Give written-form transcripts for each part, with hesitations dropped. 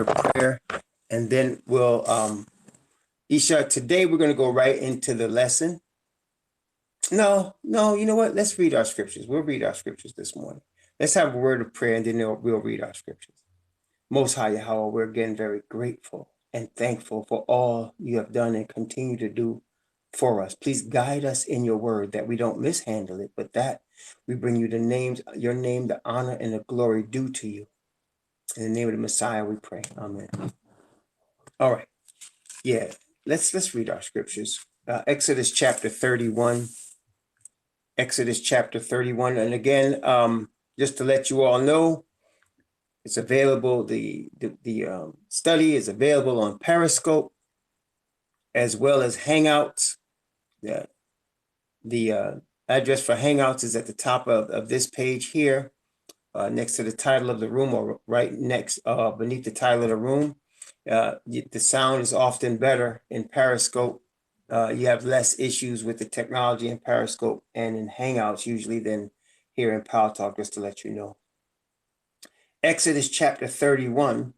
of prayer, and then we'll, Isha, today we're going to go right into the lesson. No, you know what? Let's read our scriptures. We'll read our scriptures this morning. Let's have a word of prayer, and then we'll read our scriptures. Most High Yahweh, we're again very grateful and thankful for all you have done and continue to do for us. Please guide us in your word, that we don't mishandle it, but that we bring you your name, the honor and the glory due to you. In the name of the Messiah, we pray. Amen. All right. Yeah. Let's read our scriptures. Exodus chapter 31. Exodus chapter 31. And again, just to let you all know, it's available. The study is available on Periscope as well as Hangouts. The address for Hangouts is at the top of this page here, next to the title of the room, or right next beneath the title of the room. The sound is often better in Periscope. You have less issues with the technology in Periscope and in Hangouts usually than here in Power Talk, just to let you know. Exodus chapter 31,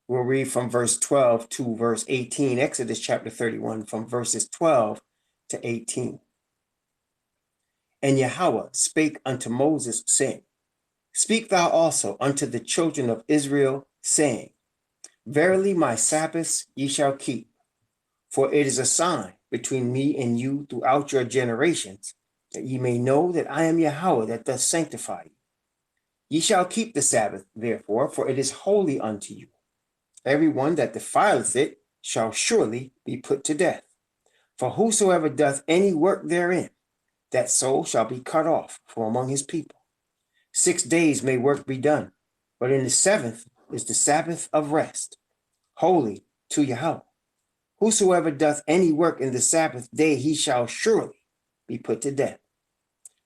we'll read from verse 12 to verse 18. Exodus chapter 31 from verses 12 to 18. And Yahweh spake unto Moses, saying, Speak thou also unto the children of Israel, saying, Verily my Sabbaths ye shall keep, for it is a sign between me and you throughout your generations, that ye may know that I am Yahweh that doth sanctify you. Ye shall keep the Sabbath, therefore, for it is holy unto you. Every one that defileth it shall surely be put to death. For whosoever doth any work therein, that soul shall be cut off from among his people. 6 days may work be done, but in the seventh is the Sabbath of rest, holy to Yahweh. Whosoever doth any work in the Sabbath day, he shall surely be put to death.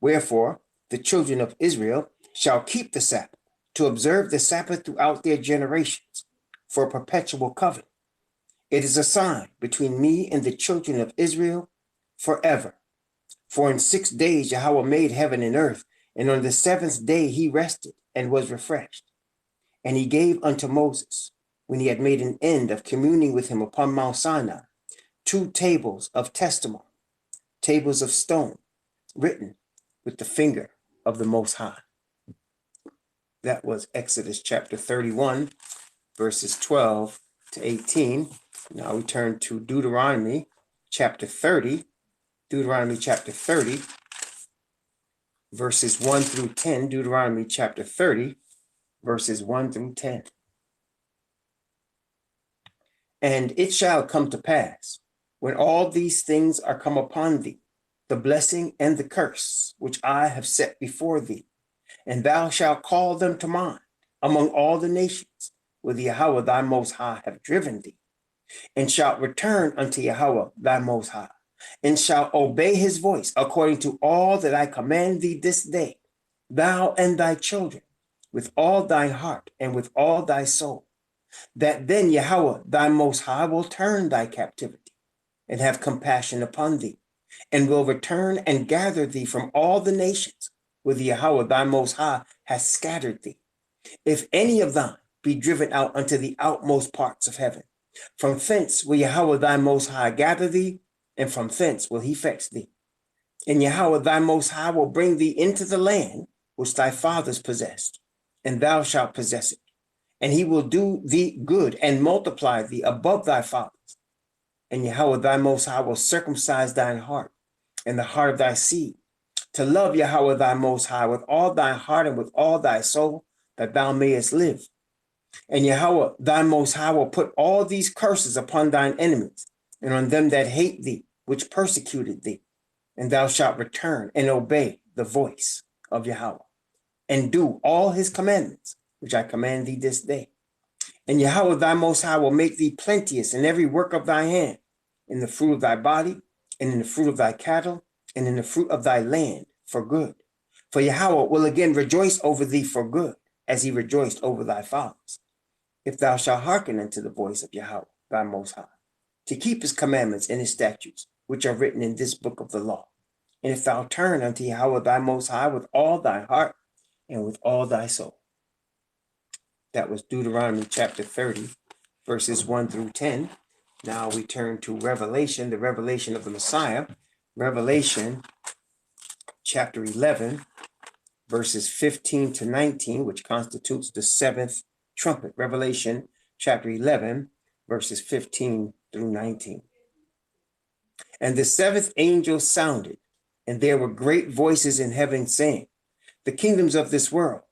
Wherefore, the children of Israel shall keep the Sabbath, to observe the Sabbath throughout their generations, for a perpetual covenant. It is a sign between me and the children of Israel forever. For in 6 days Yahweh made heaven and earth, and on the seventh day he rested and was refreshed. And he gave unto Moses, when he had made an end of communing with him upon Mount Sinai, 2 tables of testimony, tables of stone, written with the finger of the Most High. That was Exodus chapter 31, verses 12 to 18. Now we turn to Deuteronomy chapter 30. Deuteronomy chapter 30, verses 1 through 10. Deuteronomy chapter 30, verses 1 through 10. And it shall come to pass, when all these things are come upon thee, the blessing and the curse which I have set before thee, and thou shalt call them to mind among all the nations where Yahweh thy Most High have driven thee, and shalt return unto Yahweh thy Most High, and shalt obey his voice according to all that I command thee this day, thou and thy children, with all thy heart and with all thy soul, that then Yahweh thy Most High will turn thy captivity and have compassion upon thee, and will return and gather thee from all the nations where Yahweh thy Most High hath scattered thee. If any of thine be driven out unto the outmost parts of heaven, from thence will Yahweh thy Most High gather thee, and from thence will he fetch thee. And Yahweh thy Most High will bring thee into the land which thy fathers possessed, and thou shalt possess it. And he will do thee good and multiply thee above thy fathers. And Yahweh thy Most High will circumcise thine heart and the heart of thy seed, to love Yahweh thy Most High with all thy heart and with all thy soul, that thou mayest live. And Yahweh thy Most High will put all these curses upon thine enemies, and on them that hate thee, which persecuted thee. And thou shalt return and obey the voice of Yahweh, and do all his commandments, which I command thee this day. And Yahweh thy Most High will make thee plenteous in every work of thy hand, in the fruit of thy body, and in the fruit of thy cattle, and in the fruit of thy land, for good. For Yahweh will again rejoice over thee for good, as he rejoiced over thy fathers, if thou shalt hearken unto the voice of Yahweh thy Most High, to keep his commandments and his statutes, which are written in this book of the law. And if thou turn unto Yahweh thy Most High with all thy heart and with all thy soul. That was Deuteronomy chapter 30, verses 1 through 10. Now we turn to Revelation, the revelation of the Messiah. Revelation chapter 11, verses 15 to 19, which constitutes the seventh trumpet. Revelation chapter 11, verses 15 through 19. And the seventh angel sounded, and there were great voices in heaven saying, the kingdoms of this world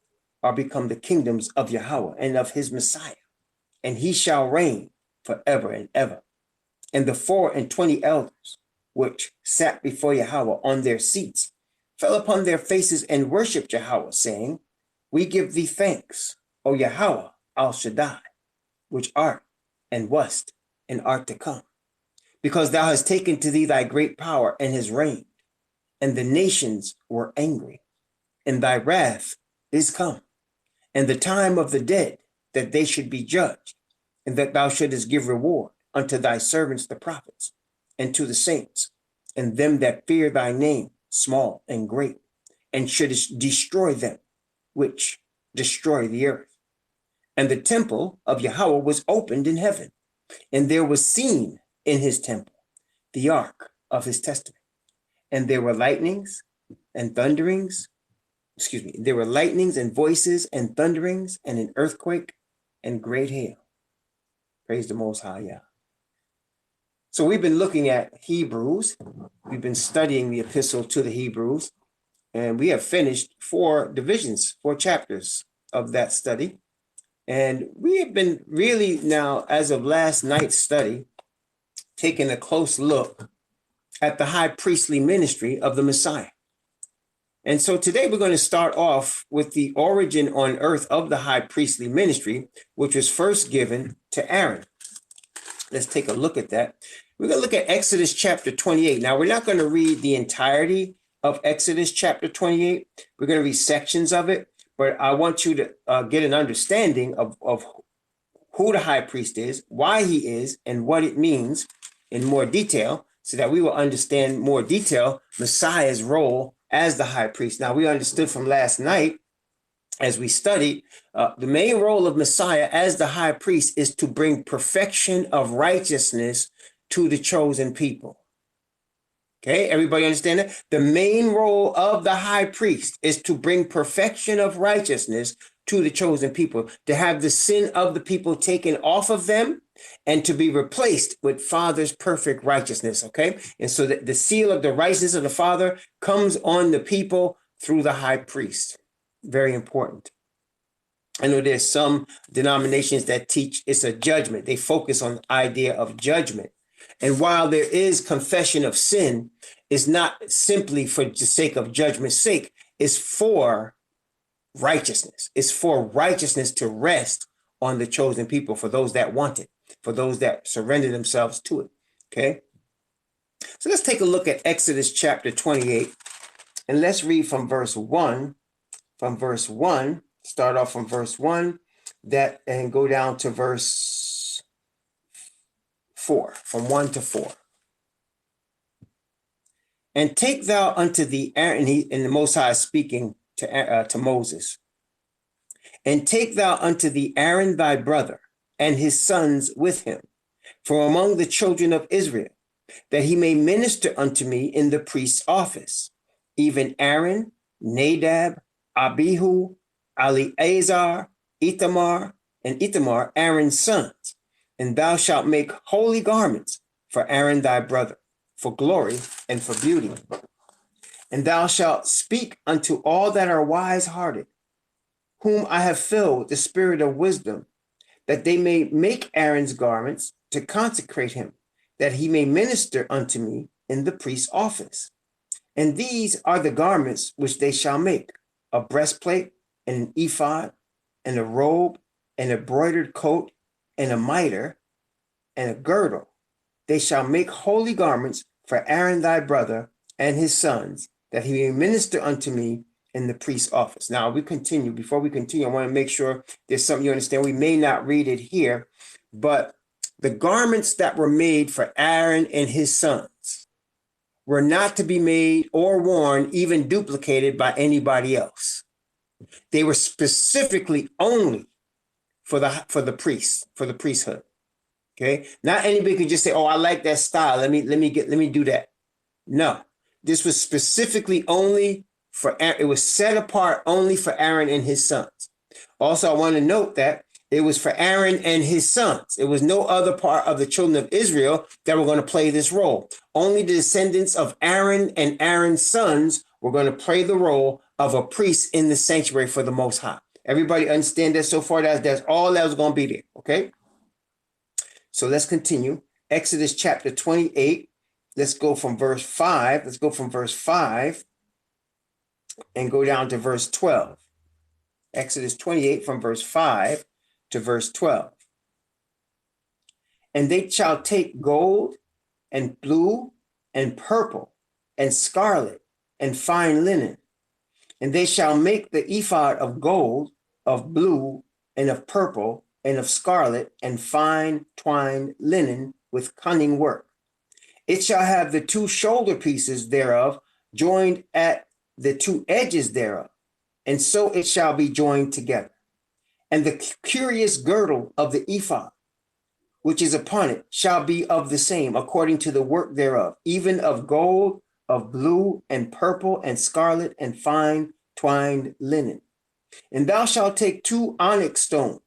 are become the kingdoms of Yahweh and of his Messiah, and he shall reign forever and ever. And the 24 elders, which sat before Yahweh on their seats, fell upon their faces and worshipped Yahweh, saying, we give thee thanks, O Yahweh al Shaddai, which art and wast and art to come, because thou hast taken to thee thy great power and hast reigned, and the nations were angry, and thy wrath is come, and the time of the dead, that they should be judged, and that thou shouldest give reward unto thy servants the prophets, and to the saints, and them that fear thy name, small and great, and shouldest destroy them which destroy the earth. And the temple of Yahweh was opened in heaven, and there was seen in his temple the ark of his testament. And there were lightnings and thunderings, there were lightnings and voices and thunderings and an earthquake and great hail. Praise the Most High Yah. So we've been looking at Hebrews. We've been studying the epistle to the Hebrews, and we have finished 4 divisions, 4 chapters of that study. And we have been really now, as of last night's study, taking a close look at the high priestly ministry of the Messiah. And so today we're going to start off with the origin on earth of the high priestly ministry, which was first given to Aaron. Let's take a look at that. We're going to look at Exodus chapter 28. Now, we're not going to read the entirety of Exodus chapter 28. We're going to read sections of it, but I want you to get an understanding of who the high priest is, why he is, and what it means in more detail, so that we will understand more detail Messiah's role as the high priest. Now, we understood from last night, as we studied, the main role of Messiah as the high priest is to bring perfection of righteousness to the chosen people. Okay, everybody understand that? The main role of the high priest is to bring perfection of righteousness to the chosen people, to have the sin of the people taken off of them and to be replaced with Father's perfect righteousness. Okay, and so that the seal of the righteousness of the Father comes on the people through the high priest. Very important. I know there's some denominations that teach it's a judgment. They focus on the idea of judgment. And while there is confession of sin, it's not simply for the sake of judgment's sake. It's for righteousness. It's for righteousness to rest on the chosen people, for those that want it, for those that surrender themselves to it. Okay. So let's take a look at Exodus chapter 28, and let's read from verse 1. From verse 1, start off from verse 1, and go down to verse 4, from 1 to 4. And take thou unto thee Aaron, and the Most High is speaking to Moses. And take thou unto thee Aaron thy brother, and his sons with him, from among the children of Israel, that he may minister unto me in the priest's office, even Aaron, Nadab, Abihu, Eleazar, Ithamar, and Ithamar, Aaron's sons. And thou shalt make holy garments for Aaron thy brother, for glory and for beauty. And thou shalt speak unto all that are wise-hearted, whom I have filled with the spirit of wisdom, that they may make Aaron's garments to consecrate him, that he may minister unto me in the priest's office. And these are the garments which they shall make: a breastplate, and an ephod, and a robe, and a broidered coat, and a mitre, and a girdle. They shall make holy garments for Aaron thy brother and his sons, that he may minister unto me in the priest's office. Now we continue. Before we continue, I want to make sure there's something you understand. We may not read it here, but the garments that were made for Aaron and his sons were not to be made or worn, even duplicated by anybody else. They were specifically only for the priest, for the priesthood. Okay, not anybody could just say, "Oh, I like that style. Let me do that." No, this was specifically only for Aaron. It was set apart only for Aaron and his sons. Also, I want to note that it was for Aaron and his sons. It was no other part of the children of Israel that were going to play this role. Only the descendants of Aaron and Aaron's sons were going to play the role of a priest in the sanctuary for the Most High. Everybody understand that so far? That's all that was going to be there. Okay. So let's continue. Exodus chapter 28. Let's go from verse 5. Let's go from verse 5 and go down to verse 12. Exodus 28 from verse 5 to verse 12. And they shall take gold and blue and purple and scarlet and fine linen. And they shall make the ephod of gold, of blue, and of purple, and of scarlet, and fine twined linen with cunning work. It shall have the two shoulder pieces thereof joined at the two edges thereof, and so it shall be joined together. And the curious girdle of the ephod, which is upon it, shall be of the same, according to the work thereof, even of gold, of blue, and purple, and scarlet, and fine twined linen. And thou shalt take 2 onyx stones,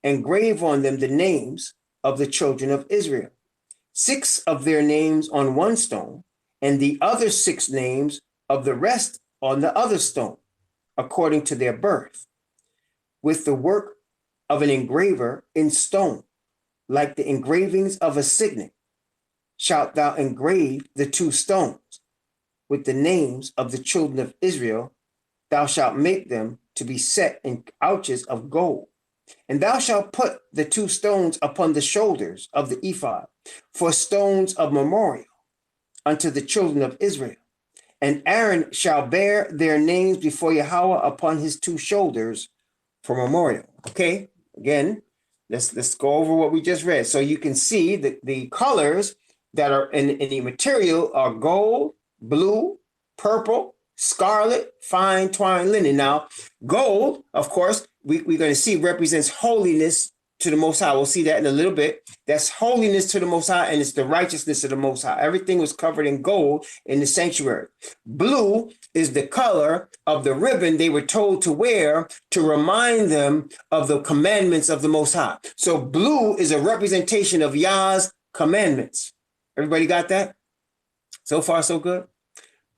and grave on them the names of the children of Israel, 6 of their names on one stone, and the other 6 names of the rest on the other stone, according to their birth, with the work of an engraver in stone, like the engravings of a signet, shalt thou engrave the 2 stones with the names of the children of Israel. Thou shalt make them to be set in ouches of gold. And thou shalt put the 2 stones upon the shoulders of the ephod for stones of memorial unto the children of Israel. And Aaron shall bear their names before Yahweh upon his 2 shoulders for memorial. Okay, again, let's go over what we just read. So you can see that the colors that are in the material are gold, blue, purple, scarlet, fine twined linen. Now, gold, of course, we're going to see represents holiness to the Most High. We'll see that in a little bit. That's holiness to the Most High, and it's the righteousness of the Most High. Everything was covered in gold in the sanctuary. Blue is the color of the ribbon they were told to wear to remind them of the commandments of the Most High. So blue is a representation of Yah's commandments. Everybody got that? So far, so good.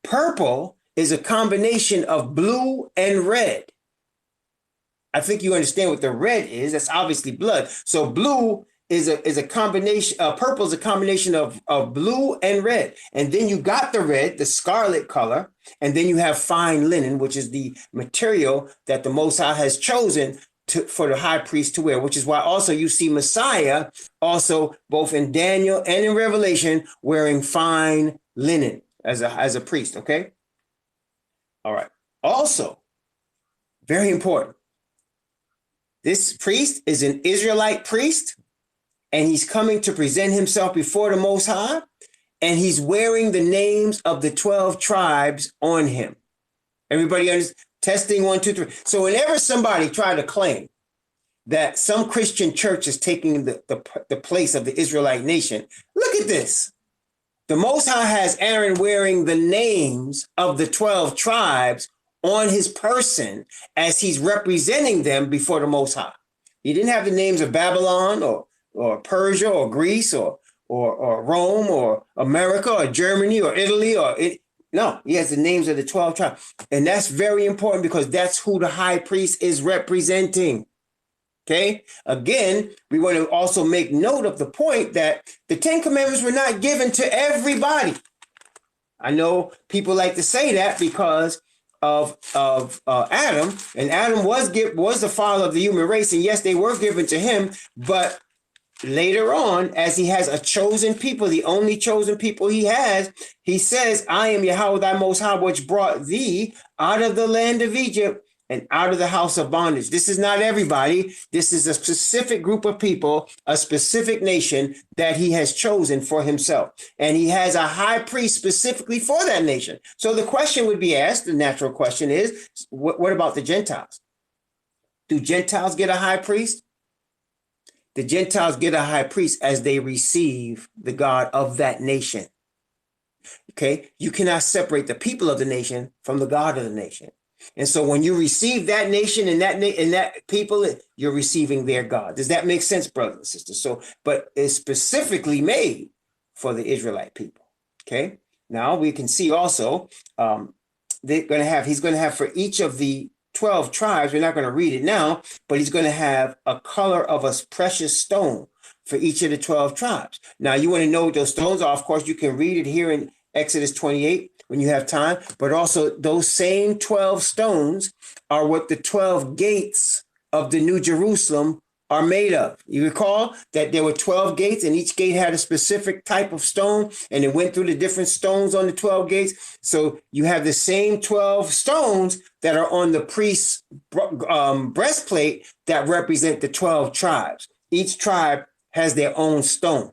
Purple is a combination of blue and red. I think you understand what the red is. That's obviously blood. So blue is a combination, purple is a combination of blue and red. And then you got the red, the scarlet color, and then you have fine linen, which is the material that the Most High has chosen for the high priest to wear, which is why also you see Messiah also both in Daniel and in Revelation wearing fine linen as a priest, okay? All right. Also, very important. This priest is an Israelite priest, and he's coming to present himself before the Most High, and he's wearing the names of the 12 tribes on him. Everybody understand? Testing 1, 2, 3. So whenever somebody tried to claim that some Christian church is taking the place of the Israelite nation, look at this. The Most High has Aaron wearing the names of the 12 tribes on his person as he's representing them before the Most High. He didn't have the names of Babylon or Persia or Greece or Rome or America or Germany or Italy no, he has the names of the 12 tribes. And that's very important because that's who the high priest is representing. Okay. Again, we want to also make note of the point that the 10 Commandments were not given to everybody. I know people like to say that because of Adam, and Adam was the father of the human race, and yes, they were given to him, but later on, as he has a chosen people, the only chosen people he has, he says, I am Yahweh thy Most High, which brought thee out of the land of Egypt and out of the house of bondage. This is not everybody. This is a specific group of people, a specific nation that he has chosen for himself. And he has a high priest specifically for that nation. So the question would be asked, the natural question is, what about the Gentiles? Do Gentiles get a high priest? The Gentiles get a high priest as they receive the God of that nation. Okay, you cannot separate the people of the nation from the God of the nation. And so when you receive that nation and that people, you're receiving their God. Does that make sense, brothers and sisters? So, but it's specifically made for the Israelite people. Okay. Now we can see also he's going to have for each of the 12 tribes. We're not going to read it now, but he's going to have a color of a precious stone for each of the 12 tribes. Now you want to know what those stones are. Of course, you can read it here in Exodus 28 when you have time, but also those same 12 stones are what the 12 gates of the New Jerusalem are made of. You recall that there were 12 gates and each gate had a specific type of stone and it went through the different stones on the 12 gates. So you have the same 12 stones that are on the priest's breastplate that represent the 12 tribes. Each tribe has their own stone,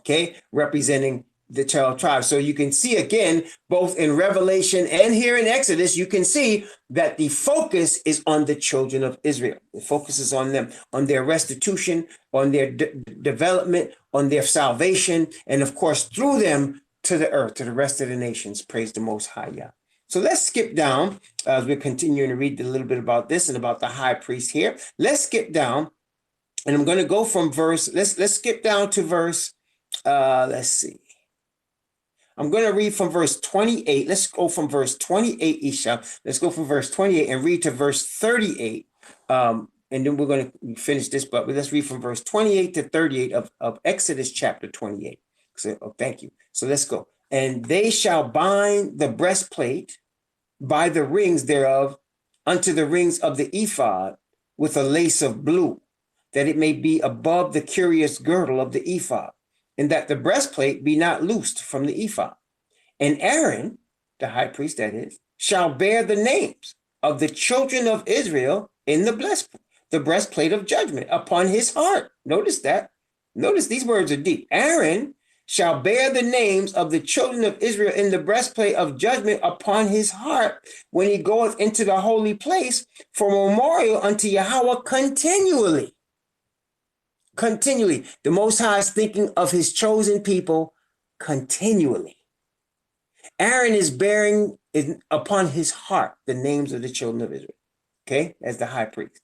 okay, representing the 12 tribes. So you can see again, both in Revelation and here in Exodus, you can see that the focus is on the children of Israel. The focus is on them, on their restitution, on their development, on their salvation, and of course, through them to the earth, to the rest of the nations. Praise the Most High Yah. So let's skip down as we're continuing to read a little bit about this and about the high priest here. Let's skip down, and I'm going to go from verse, let's skip down to verse, let's see. I'm going to read from verse 28. Let's go from verse 28, Isha. Let's go from verse 28 and read to verse 38. And then we're going to finish this, but let's read from verse 28 to 38 of Exodus chapter 28. So, thank you. So let's go. And they shall bind the breastplate by the rings thereof unto the rings of the ephod with a lace of blue, that it may be above the curious girdle of the ephod, and that the breastplate be not loosed from the ephod. And Aaron, the high priest that is, shall bear the names of the children of Israel in the breastplate of judgment upon his heart. Notice that. Notice these words are deep. Aaron shall bear the names of the children of Israel in the breastplate of judgment upon his heart when he goeth into the holy place for memorial unto Yahweh continually. Continually. The Most High is thinking of his chosen people continually. Aaron is bearing upon his heart the names of the children of Israel, okay, as the high priest.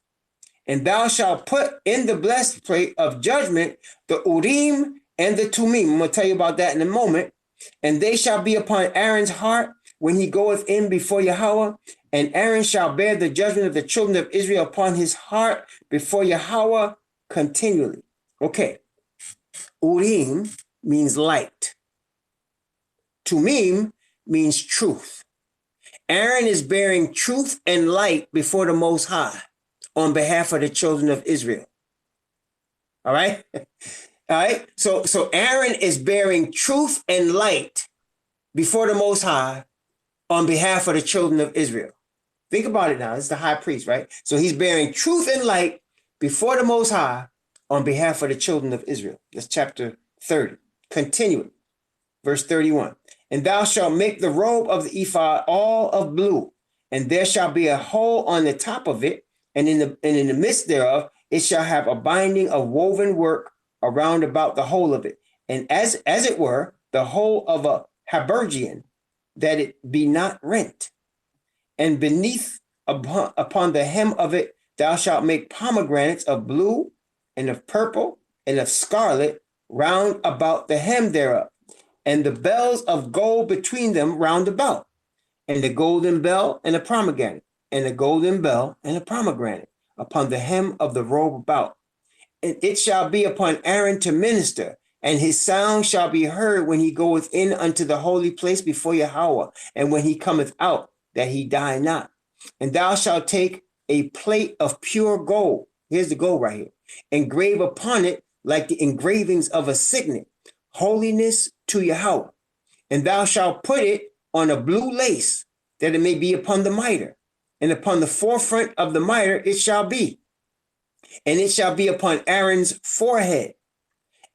And thou shalt put in the breastplate of judgment the Urim and the Tumim. I'm going to tell you about that in a moment. And they shall be upon Aaron's heart when he goeth in before Yahweh. And Aaron shall bear the judgment of the children of Israel upon his heart before Yahweh continually. Okay. Urim means light. Tumim means truth. Aaron is bearing truth and light before the Most High on behalf of the children of Israel. All right. All right. So Aaron is bearing truth and light before the Most High on behalf of the children of Israel. Think about it now. It's the high priest, right? So he's bearing truth and light before the Most High on behalf of the children of Israel. That's chapter 30. Continuing. Verse 31. And thou shalt make the robe of the ephod all of blue, and there shall be a hole on the top of it, and in the midst thereof it shall have a binding of woven work around about the whole of it, and as it were the whole of a habergeon, that it be not rent. And beneath upon the hem of it thou shalt make pomegranates of blue and of purple and of scarlet round about the hem thereof, and the bells of gold between them round about, and the golden bell and a pomegranate, and the golden bell and a pomegranate upon the hem of the robe about. And it shall be upon Aaron to minister, and his sound shall be heard when he goeth in unto the holy place before Yahweh, and when he cometh out, that he die not. And thou shalt take a plate of pure gold. Here's the gold right here. Engrave upon it like the engravings of a signet, holiness to Yahweh. And thou shalt put it on a blue lace, that it may be upon the mitre, and upon the forefront of the mitre it shall be. And it shall be upon Aaron's forehead,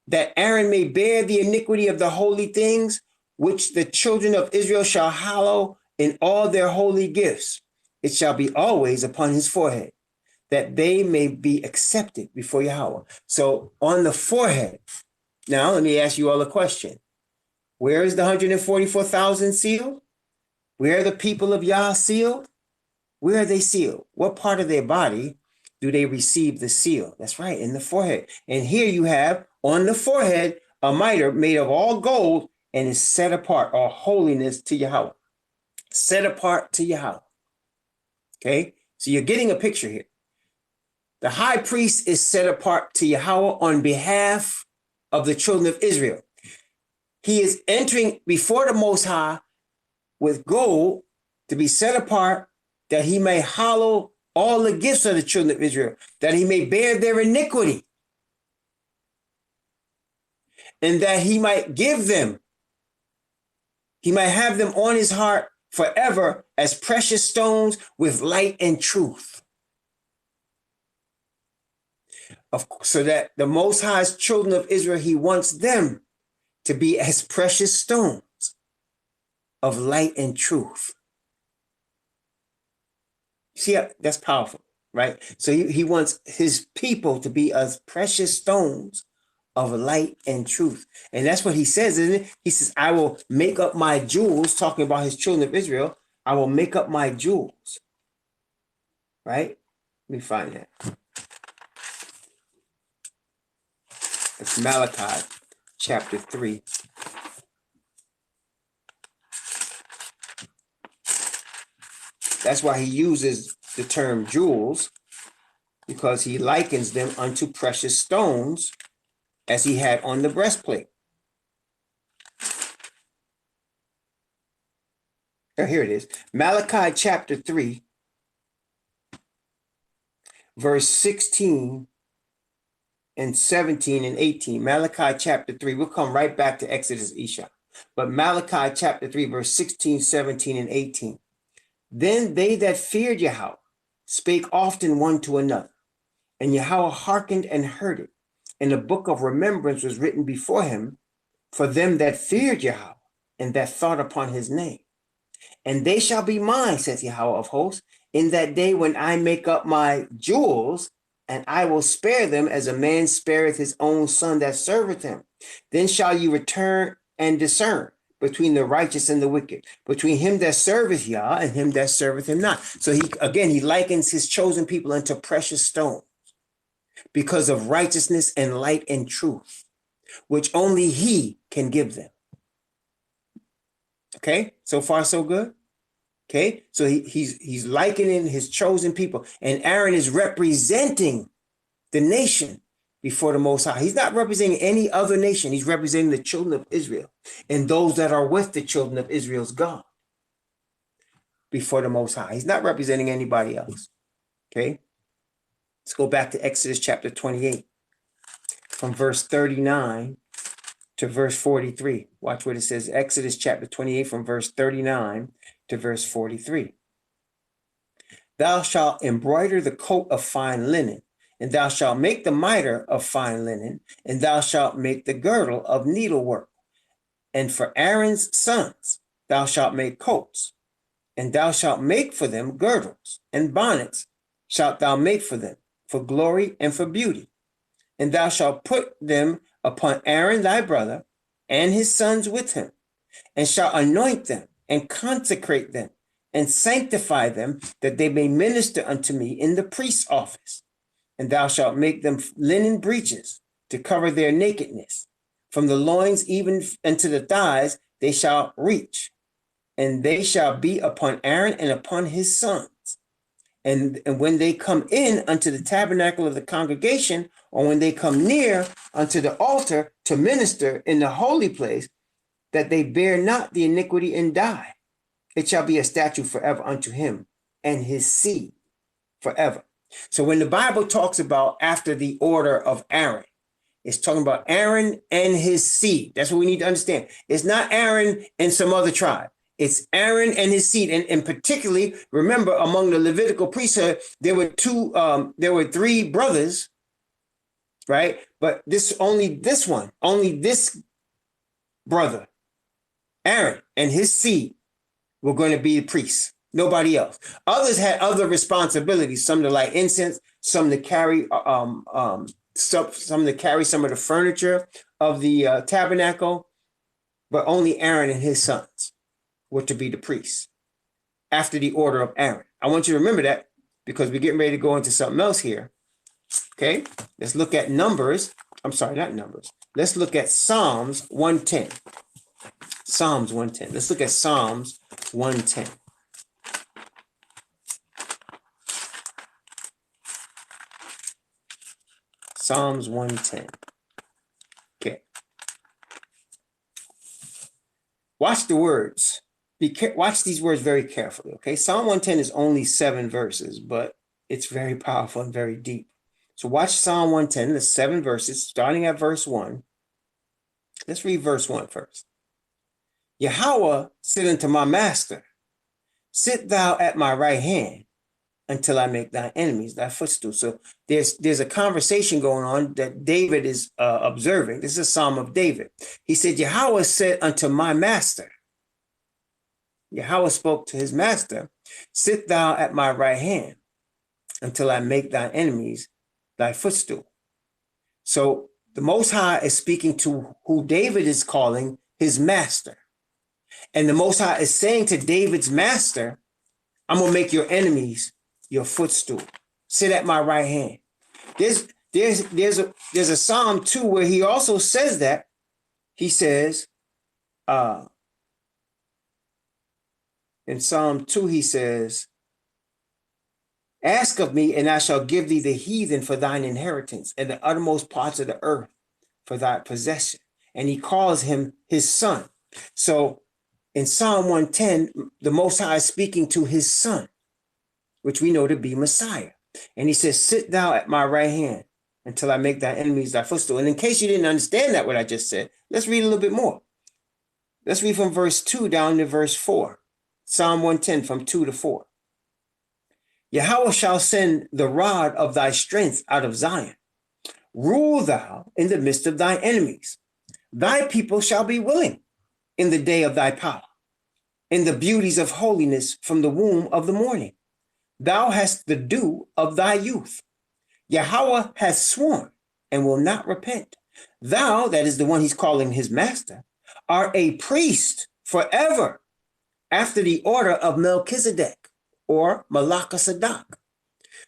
that Aaron may bear the iniquity of the holy things, which the children of Israel shall hallow in all their holy gifts. It shall be always upon his forehead. that they may be accepted before Yahweh. So on the forehead. Now, let me ask you all a question. Where is the 144,000 sealed? Where are the people of Yah sealed? Where are they sealed? What part of their body do they receive the seal? That's right, in the forehead. And here you have on the forehead a mitre made of all gold and is set apart, or holiness to Yahweh. Set apart to Yahweh. Okay, so you're getting a picture here. The high priest is set apart to Yahweh on behalf of the children of Israel. He is entering before the Most High with gold to be set apart, that he may hallow all the gifts of the children of Israel, that he may bear their iniquity, and that he might give them, he might have them on his heart forever as precious stones with light and truth. So that the Most High's children of Israel, he wants them to be as precious stones of light and truth. See, that's powerful, right? So he wants his people to be as precious stones of light and truth. And that's what he says, isn't it? He says, I will make up my jewels, talking about his children of Israel. I will make up my jewels, right? Let me find that. It's Malachi chapter 3. That's why he uses the term jewels, because he likens them unto precious stones, as he had on the breastplate. Oh, here it is. Malachi chapter 3, verse 16 and 17 and 18. Malachi chapter 3. We'll come right back to Exodus, Isha. But Malachi chapter 3, verse 16, 17, and 18. Then they that feared Yahweh spake often one to another, and Yahweh hearkened and heard it. And a book of remembrance was written before him for them that feared Yahweh and that thought upon his name. And they shall be mine, saith Yahweh of hosts, in that day when I make up my jewels, and I will spare them as a man spareth his own son that serveth him. Then shall you return and discern between the righteous and the wicked, between him that serveth Yah and him that serveth him not. So he likens his chosen people unto precious stones because of righteousness and light and truth, which only he can give them. Okay, so far so good. Okay, so he's likening his chosen people, and Aaron is representing the nation before the Most High. He's not representing any other nation. He's representing the children of Israel and those that are with the children of Israel's God before the Most High. He's not representing anybody else. Okay, let's go back to Exodus chapter 28 from verse 39 to verse 43. Watch what it says. Exodus chapter 28 from verse 39 to verse 43. Thou shalt embroider the coat of fine linen, and thou shalt make the mitre of fine linen, and thou shalt make the girdle of needlework. And for Aaron's sons thou shalt make coats, and thou shalt make for them girdles, and bonnets shalt thou make for them, for glory and for beauty. And thou shalt put them upon Aaron thy brother, and his sons with him, and shalt anoint them, and consecrate them, and sanctify them, that they may minister unto me in the priest's office. And thou shalt make them linen breeches to cover their nakedness. From the loins even unto the thighs they shall reach, and they shall be upon Aaron and upon his sons. And when they come in unto the tabernacle of the congregation, or when they come near unto the altar to minister in the holy place, that they bear not the iniquity and die. It shall be a statute forever unto him and his seed forever. So when the Bible talks about after the order of Aaron, it's talking about Aaron and his seed. That's what we need to understand. It's not Aaron and some other tribe. It's Aaron and his seed. And particularly, remember, among the Levitical priesthood, there were three brothers, right? But only this brother, Aaron and his seed, were going to be the priests. Nobody else. Others had other responsibilities, some to light incense, some to carry some to carry some of the furniture of the tabernacle, but only Aaron and his sons were to be the priests after the order of Aaron. I want you to remember that because we're getting ready to go into something else here. Okay, let's look at Numbers. I'm sorry, not Numbers. Let's look at Psalms 110. Psalms 110. Let's look at Psalms 110. Psalms 110. Okay. Watch the words. Watch these words very carefully, okay? Psalm 110 is only 7 verses, but it's very powerful and very deep. So watch Psalm 110, the 7 verses, starting at verse 1. Let's read verse 1 first. Yahweh said unto my master, sit thou at my right hand until I make thy enemies thy footstool. So there's a conversation going on that David is observing. This is a Psalm of David. He said, Yahweh said unto my master, Yahweh spoke to his master, sit thou at my right hand until I make thy enemies thy footstool. So the Most High is speaking to who David is calling his master. And the Most High is saying to David's master, I'm going to make your enemies your footstool. Sit at my right hand. There's a Psalm 2 where he also says that. He says, in Psalm 2, he says, ask of me, and I shall give thee the heathen for thine inheritance, and the uttermost parts of the earth for thy possession. And he calls him his son. So in Psalm 110, the Most High is speaking to his son, which we know to be Messiah. And he says, sit thou at my right hand until I make thy enemies thy footstool. And in case you didn't understand that, what I just said, let's read a little bit more. Let's read from verse 2 down to verse 4. Psalm 110 from 2 to 4. Yahweh shall send the rod of thy strength out of Zion. Rule thou in the midst of thy enemies. Thy people shall be willing in the day of thy power, in the beauties of holiness from the womb of the morning. Thou hast the dew of thy youth. Yahweh hath sworn and will not repent. Thou, that is the one he's calling his master, art a priest forever after the order of Melchizedek or Malachah.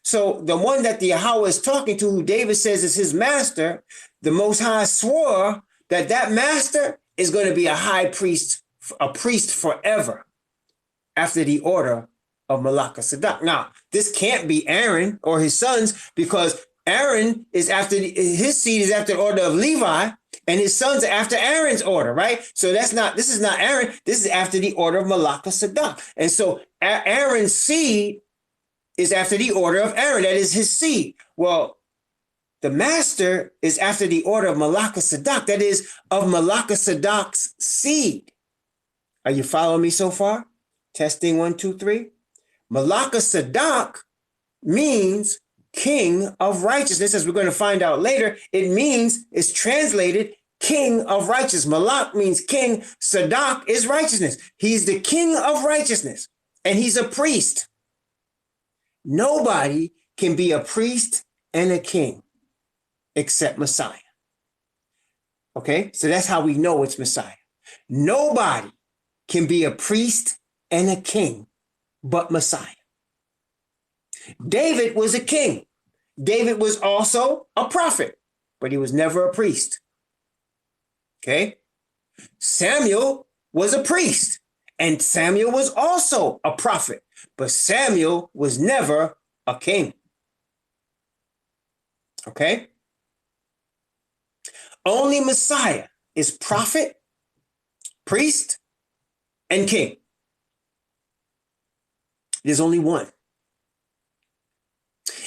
So the one that the Yahweh is talking to, who David says is his master, the Most High swore that that master is going to be a high priest, a priest forever after the order of Malachah. Now, this can't be Aaron or his sons, because Aaron is after his seed is after the order of Levi, and his sons are after Aaron's order, right? So this is not Aaron. This is after the order of Malachah. And so Aaron's seed is after the order of Aaron. That is his seed. Well, the master is after the order of Malachah. That is of Malachah-Sadok's seed. Are you following me so far? Testing 1, 2, 3. Malachah means king of righteousness. As we're going to find out later, it's translated king of righteousness. Malach means king. Sadok is righteousness. He's the king of righteousness, and he's a priest. Nobody can be a priest and a king except Messiah. Okay, so that's how we know it's Messiah. Nobody can be a priest and a king but Messiah. David was a king. David was also a prophet, but he was never a priest. Okay? Samuel was a priest, and Samuel was also a prophet, but Samuel was never a king. Okay? Only Messiah is prophet, priest, and king. There's only one.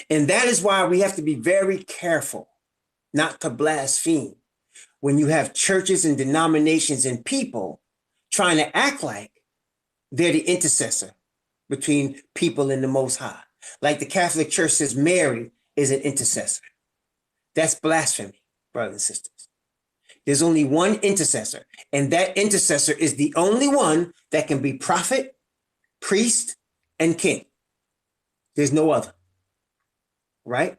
And that is why we have to be very careful not to blaspheme when you have churches and denominations and people trying to act like they're the intercessor between people and the Most High. Like the Catholic Church says Mary is an intercessor. That's blasphemy, brothers and sisters. There's only one intercessor, and that intercessor is the only one that can be prophet, priest, and king. There's no other, right?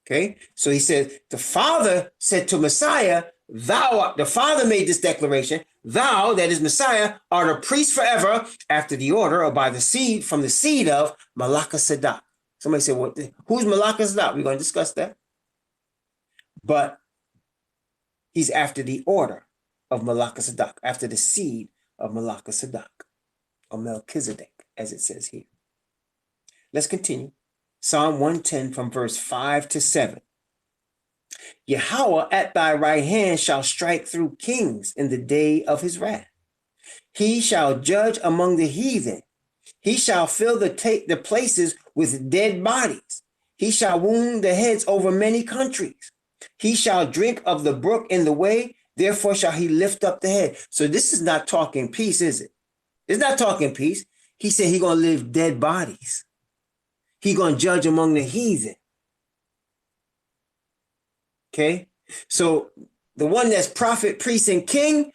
Okay, so he said, the Father said to Messiah, the Father made this declaration, thou, that is Messiah, art a priest forever after the order or by the seed, from the seed of Melchizedek. Somebody said, what? Who's Melchizedek? We're going to discuss that. But he's after the order of Melchizedek, after the seed of Melchizedek, or Melchizedek, as it says here. Let's continue. Psalm 110 from verse 5 to 7. Yahweh at thy right hand shall strike through kings in the day of his wrath. He shall judge among the heathen. He shall fill the places with dead bodies. He shall wound the heads over many countries. He shall drink of the brook in the way, therefore shall he lift up the head. So this is not talking peace, is it? It's not talking peace. He said he's going to live dead bodies. He's going to judge among the heathen. Okay? So the one that's prophet, priest, and king,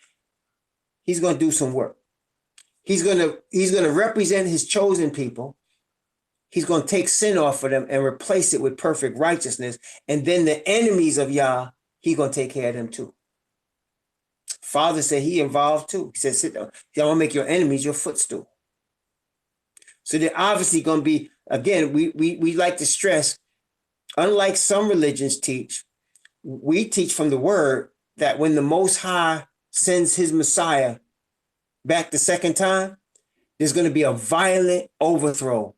he's going to do some work. He's going to represent his chosen people. He's going to take sin off of them and replace it with perfect righteousness. And then the enemies of Yah, he's going to take care of them too. Father said he involved too. He said, sit down. I'm going to make your enemies your footstool. So they're obviously going to be, again, we like to stress, unlike some religions teach, we teach from the word that when the Most High sends his Messiah back the second time, there's going to be a violent overthrow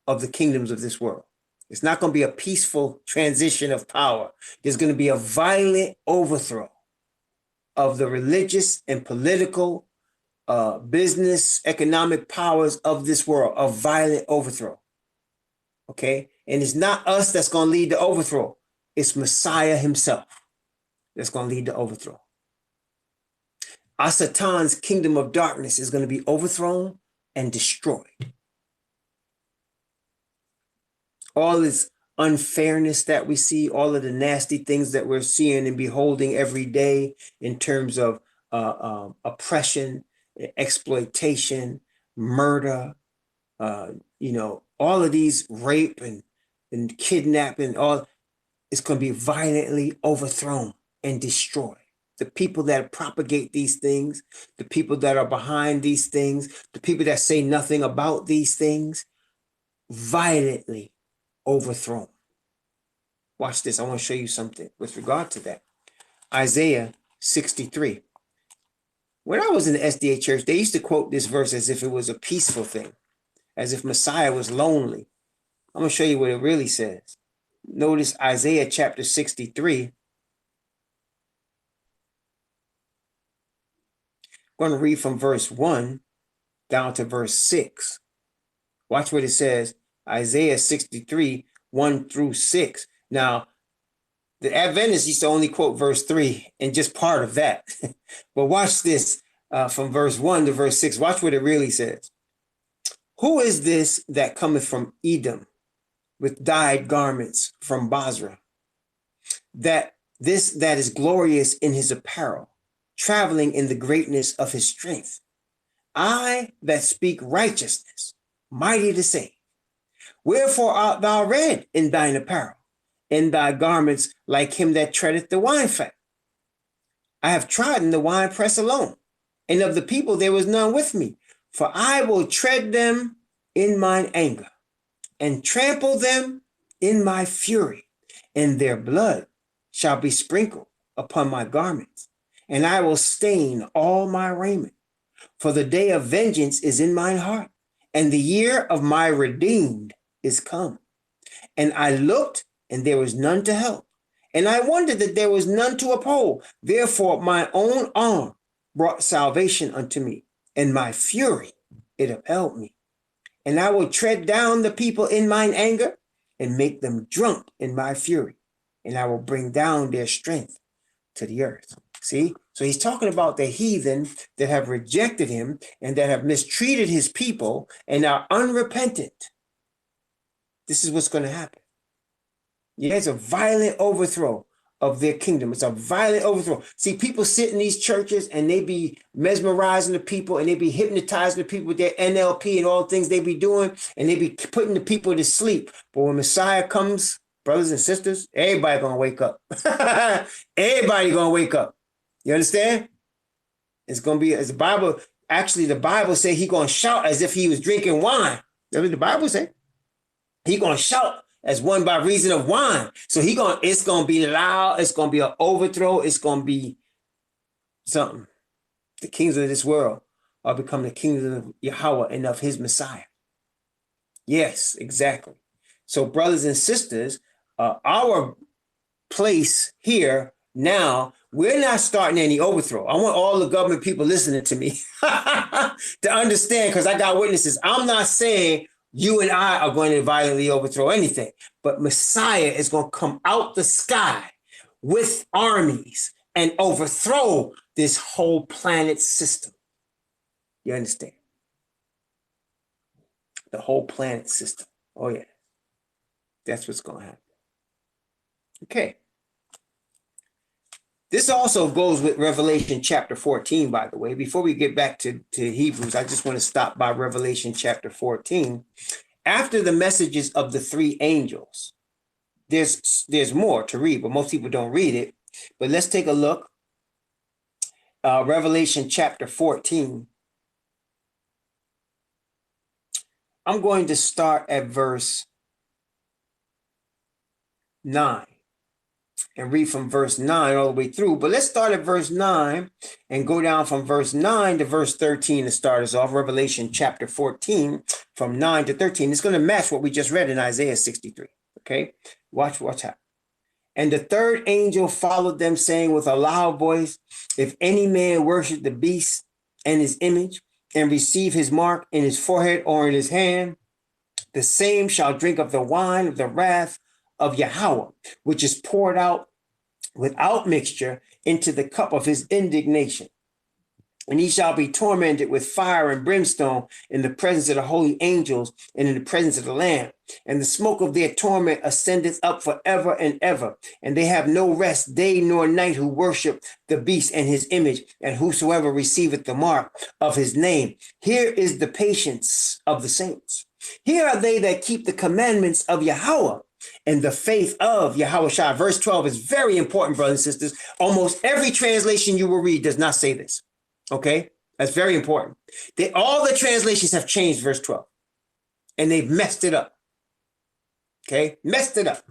of the kingdoms of this world. It's not going to be a peaceful transition of power. There's going to be a violent overthrow of the religious and political, business, economic powers of this world, a violent overthrow. Okay? And it's not us that's going to lead the overthrow. It's Messiah himself that's going to lead the overthrow. Satan's kingdom of darkness is going to be overthrown and destroyed. All this unfairness that we see, all of the nasty things that we're seeing and beholding every day in terms of oppression, exploitation, murder, all of these rape and kidnapping, all it's going to be violently overthrown and destroyed. The people that propagate these things, the people that are behind these things, the people that say nothing about these things, violently overthrown. Watch this. I want to show you something with regard to that. Isaiah 63. When I was in the SDA church, they used to quote this verse as if it was a peaceful thing, as if Messiah was lonely. I'm going to show you what it really says. Notice Isaiah chapter 63. I'm going to read from verse 1 down to verse 6. Watch what it says. Isaiah 63, 1 through 6. Now, the Adventists used to only quote verse 3 and just part of that. But watch this from verse 1 to verse 6. Watch what it really says. Who is this that cometh from Edom with dyed garments from Basra? That is glorious in his apparel, traveling in the greatness of his strength. I that speak righteousness, mighty to save. Wherefore art thou red in thine apparel, in thy garments like him that treadeth the wine fat? I have trodden the winepress alone, and of the people there was none with me. For I will tread them in mine anger, and trample them in my fury, and their blood shall be sprinkled upon my garments, and I will stain all my raiment. For the day of vengeance is in mine heart, and the year of my redeemed is come. And I looked, and there was none to help, and I wondered that there was none to uphold. Therefore my own arm brought salvation unto me, and my fury it upheld me. And I will tread down the people in mine anger, and make them drunk in my fury, and I will bring down their strength to the earth. See? So he's talking about the heathen that have rejected him and that have mistreated his people and are unrepentant. This is what's going to happen. Yeah, it's a violent overthrow of their kingdom. It's a violent overthrow. See, people sit in these churches and they be mesmerizing the people and they be hypnotizing the people with their NLP and all the things they be doing, and they be putting the people to sleep. But when Messiah comes brothers and sisters, everybody gonna wake up. Everybody gonna wake up. You understand? It's gonna be, as the Bible, actually the Bible say he gonna shout as if he was drinking wine. That's what the Bible say. He gonna shout as one by reason of wine. So it's gonna be loud, it's gonna be an overthrow, it's gonna be something. The kings of this world are becoming the kings of Yahweh and of his Messiah. Yes, exactly. So brothers and sisters, our place here now, we're not starting any overthrow. I want all the government people listening to me to understand, because I got witnesses. I'm not saying you and I are going to violently overthrow anything, but Messiah is going to come out the sky with armies and overthrow this whole planet system. You understand? The whole planet system. Oh, yeah. That's what's going to happen. Okay. This also goes with Revelation chapter 14, by the way. Before we get back to Hebrews, I just want to stop by Revelation chapter 14. After the messages of the three angels, there's more to read, but most people don't read it. But let's take a look. Revelation chapter 14. I'm going to start at verse 9 and read from verse 9 all the way through. But let's start at verse 9 and go down from verse 9 to verse 13 to start us off. Revelation chapter 14 from 9 to 13. It's going to match what we just read in Isaiah 63. Okay, watch out. And the third angel followed them, saying with a loud voice, if any man worship the beast and his image, and receive his mark in his forehead or in his hand, the same shall drink of the wine of the wrath of Yahweh, which is poured out without mixture into the cup of his indignation. And he shall be tormented with fire and brimstone in the presence of the holy angels and in the presence of the Lamb. And the smoke of their torment ascendeth up forever and ever. And they have no rest day nor night who worship the beast and his image, and whosoever receiveth the mark of his name. Here is the patience of the saints. Here are they that keep the commandments of Yahweh and the faith of Yahweh. Verse 12 is very important, brothers and sisters. Almost every translation you will read does not say this. Okay, that's very important. All the translations have changed verse 12, and they've messed it up. Okay, messed it up.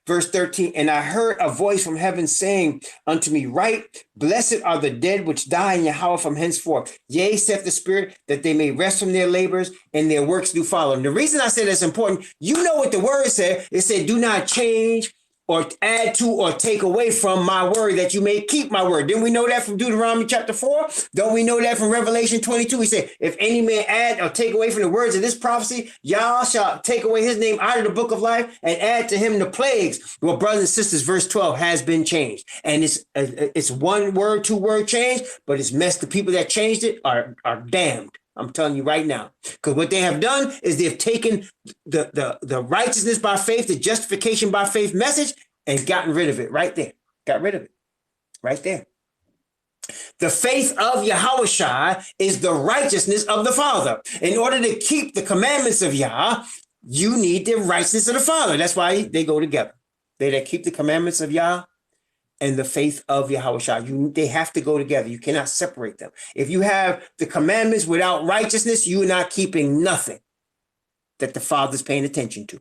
Verse 13, and I heard a voice from heaven saying unto me, write, blessed are the dead which die in Yahweh from henceforth. Yea, saith the Spirit, that they may rest from their labors, and their works do follow. And the reason I say that's important, you know what the word said. It said, do not change or add to or take away from my word, that you may keep my word. Didn't we know that from Deuteronomy chapter 4? Don't we know that from Revelation 22? He said, if any man add or take away from the words of this prophecy, Yah shall take away his name out of the book of life and add to him the plagues. Well, brothers and sisters, verse 12 has been changed. And it's one word, two word change, but it's messed. The people that changed it are damned. I'm telling you right now, because what they have done is they've taken the righteousness by faith, the justification by faith message, and gotten rid of it right there. Got rid of it right there. The faith of Yahushua is the righteousness of the Father. In order to keep the commandments of Yah, you need the righteousness of the Father. That's why they go together. They that keep the commandments of Yah and the faith of Yahushua. They have to go together. You cannot separate them. If you have the commandments without righteousness, you're not keeping nothing that the Father's paying attention to.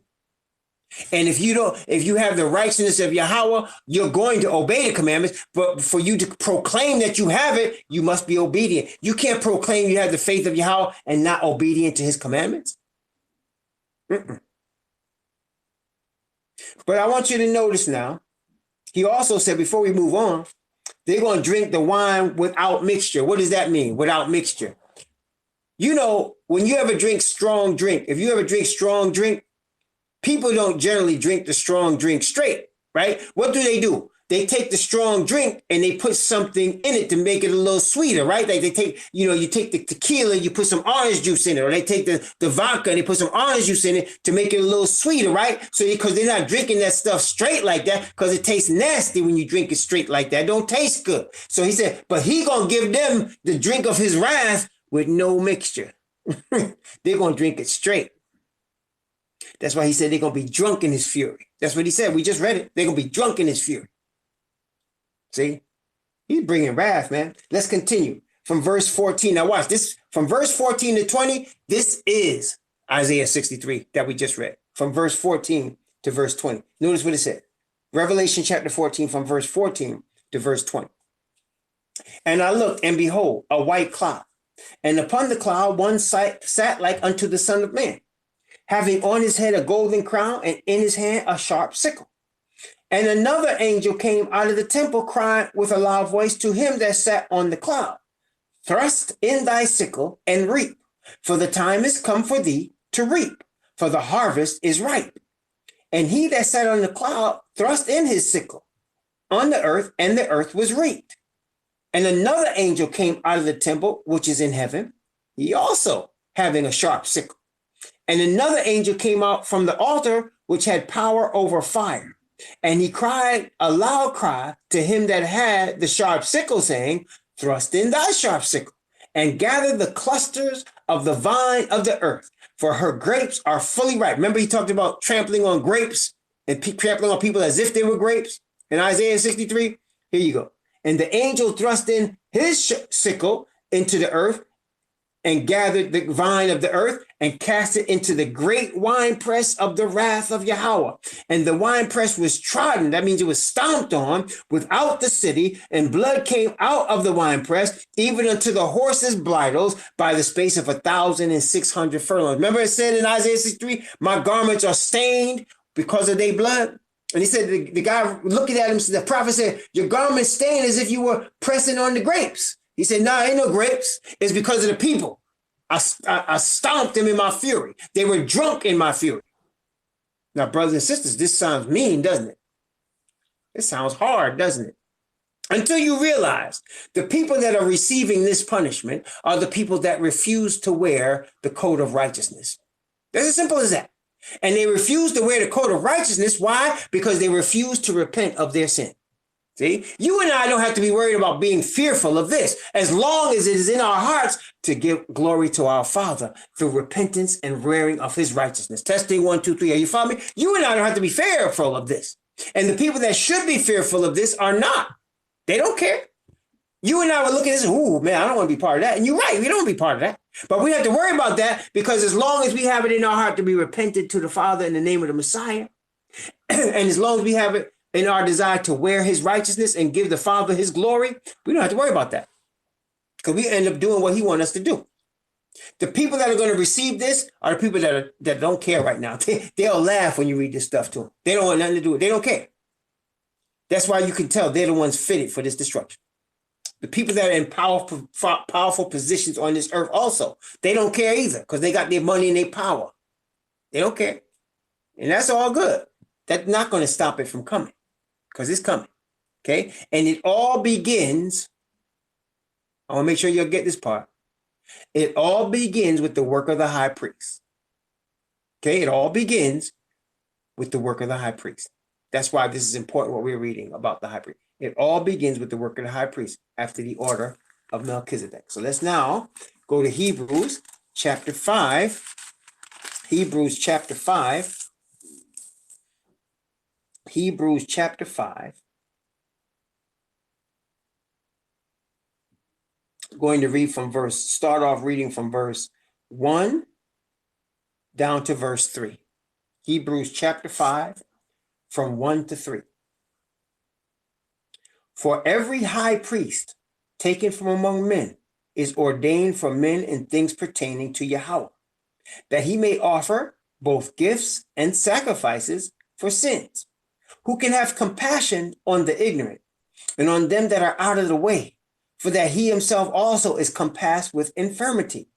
And if you have the righteousness of Yahweh, you're going to obey the commandments. But for you to proclaim that you have it, you must be obedient. You can't proclaim you have the faith of Yahweh and not obedient to his commandments. But I want you to notice now, he also said, before we move on, they're going to drink the wine without mixture. What does that mean, without mixture? You know, when you ever drink strong drink, if you ever drink strong drink, people don't generally drink the strong drink straight, right? What do? They take the strong drink and they put something in it to make it a little sweeter, right? Like they take, you take the tequila, you put some orange juice in it, or they take the vodka and they put some orange juice in it to make it a little sweeter, right? So because they're not drinking that stuff straight like that, because it tastes nasty when you drink it straight like that. It don't taste good. So he said, but he gonna give them the drink of his wrath with no mixture. They're gonna drink it straight. That's why he said they're going to be drunk in his fury. That's what he said. We just read it. They're going to be drunk in his fury. See? He's bringing wrath, man. Let's continue. From verse 14. Now watch this. From verse 14 to 20, this is Isaiah 63 that we just read. From verse 14 to verse 20. Notice what it said. Revelation chapter 14 from verse 14 to verse 20. And I looked, and behold, a white cloud. And upon the cloud one sat like unto the Son of Man, having on his head a golden crown, and in his hand a sharp sickle. And another angel came out of the temple, crying with a loud voice to him that sat on the cloud, Thrust in thy sickle and reap, for the time is come for thee to reap, for the harvest is ripe. And he that sat on the cloud thrust in his sickle on the earth, and the earth was reaped. And another angel came out of the temple, which is in heaven, he also having a sharp sickle. And another angel came out from the altar, which had power over fire. And he cried a loud cry to him that had the sharp sickle, saying, Thrust in thy sharp sickle, and gather the clusters of the vine of the earth, for her grapes are fully ripe. Remember, he talked about trampling on grapes and trampling on people as if they were grapes in Isaiah 63. Here you go. And the angel thrust in his sickle into the earth, and gathered the vine of the earth, and cast it into the great winepress of the wrath of Yahweh. And the winepress was trodden, that means it was stomped on, without the city, and blood came out of the winepress, even unto the horses' bridles, by the space of 1,600 furlongs. Remember it said in Isaiah 63, my garments are stained because of their blood? And he said, the guy looking at him, the prophet said, your garments stained as if you were pressing on the grapes. He said, no, ain't no grapes. It's because of the people. I stomped them in my fury. They were drunk in my fury. Now, brothers and sisters, this sounds mean, doesn't it? It sounds hard, doesn't it? Until you realize the people that are receiving this punishment are the people that refuse to wear the coat of righteousness. That's as simple as that. And they refuse to wear the coat of righteousness. Why? Because they refuse to repent of their sin. See, you and I don't have to be worried about being fearful of this, as long as it is in our hearts to give glory to our Father through repentance and rearing of his righteousness. Testing 1, 2, 3. Are you following me? You and I don't have to be fearful of this. And the people that should be fearful of this are not. They don't care. You and I would look at this, ooh, man, I don't want to be part of that. And you're right, we don't want to be part of that. But we have to worry about that, because as long as we have it in our heart to be repentant to the Father in the name of the Messiah, and as long as we have it in our desire to wear his righteousness and give the Father his glory, we don't have to worry about that, because we end up doing what he wants us to do. The people that are going to receive this are the people that don't care right now. They'll laugh when you read this stuff to them. They don't want nothing to do with it. They don't care. That's why you can tell they're the ones fitted for this destruction. The people that are in powerful positions on this earth also, they don't care either, because they got their money and their power. They don't care. And that's all good. That's not going to stop it from coming, because it's coming. Okay? And it all begins, I want to make sure you'll get this part. It all begins with the work of the high priest. Okay? It all begins with the work of the high priest. That's why this is important, what we're reading about the high priest. It all begins with the work of the high priest after the order of Melchizedek. So let's now go to Hebrews chapter 5. Hebrews chapter 5. Hebrews chapter 5. I'm going to start off reading from verse 1 down to verse 3. Hebrews chapter 5 from 1 to 3. For every high priest taken from among men is ordained for men in things pertaining to Yahweh, that he may offer both gifts and sacrifices for sins, who can have compassion on the ignorant and on them that are out of the way, for that he himself also is compassed with infirmity.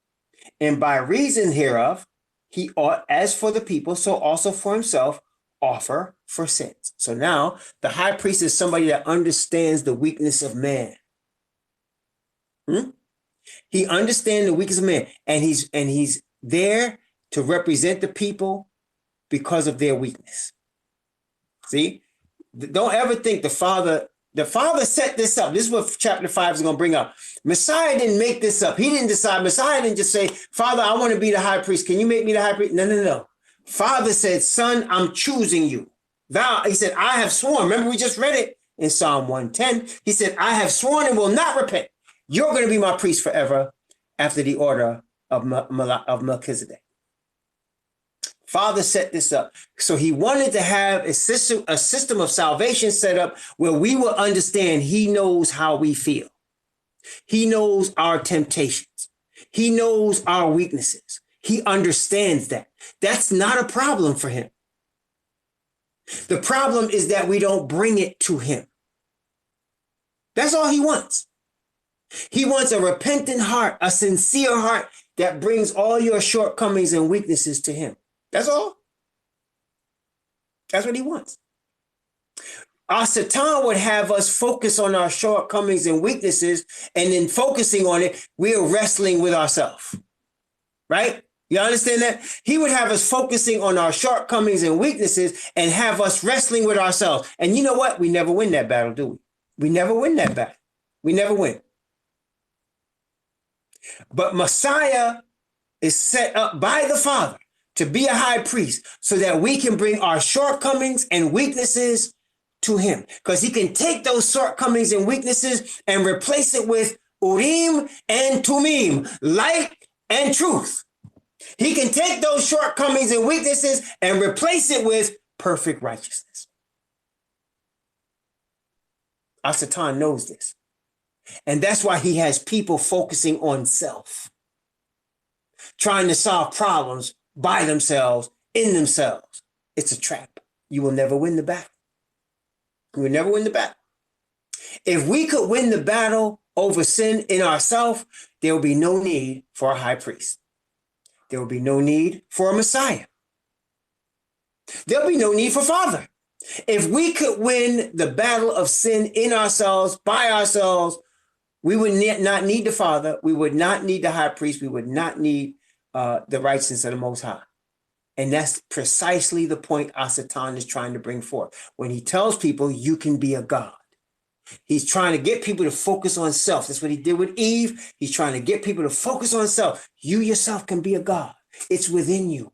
And by reason hereof, he ought, as for the people, so also for himself, offer for sins. So now the high priest is somebody that understands the weakness of man. He understands the weakness of man, and he's there to represent the people because of their weakness. See, don't ever think the Father set this up. This is what chapter 5 is going to bring up. Messiah didn't make this up. He didn't decide. Messiah didn't just say, Father, I want to be the high priest. Can you make me the high priest? No. Father said, son, I'm choosing you. He said, I have sworn. Remember, we just read it in Psalm 110. He said, I have sworn and will not repent. You're going to be my priest forever after the order of Melchizedek. Father set this up. So he wanted to have a system of salvation set up where we will understand he knows how we feel. He knows our temptations. He knows our weaknesses. He understands that. That's not a problem for him. The problem is that we don't bring it to him. That's all he wants. He wants a repentant heart, a sincere heart that brings all your shortcomings and weaknesses to him. That's all. That's what he wants. Our Satan would have us focus on our shortcomings and weaknesses, and in focusing on it, we are wrestling with ourselves. Right? You understand that? He would have us focusing on our shortcomings and weaknesses and have us wrestling with ourselves. And you know what? We never win that battle, do we? We never win that battle. We never win. But Messiah is set up by the Father to be a high priest so that we can bring our shortcomings and weaknesses to him. Because he can take those shortcomings and weaknesses and replace it with Urim and Tumim, light and truth. He can take those shortcomings and weaknesses and replace it with perfect righteousness. Our Satan knows this. And that's why he has people focusing on self, trying to solve problems by themselves, in themselves. It's a trap. You will never win the battle. You will never win the battle. If we could win the battle over sin in ourselves, there will be no need for a high priest. There will be no need for a Messiah. There'll be no need for Father. If we could win the battle of sin in ourselves, by ourselves, we would not need the Father. We would not need the high priest. We would not need the righteousness of the Most High. And that's precisely the point our Satan is trying to bring forth. When he tells people you can be a God, he's trying to get people to focus on self. That's what he did with Eve. He's trying to get people to focus on self. You yourself can be a God. It's within you.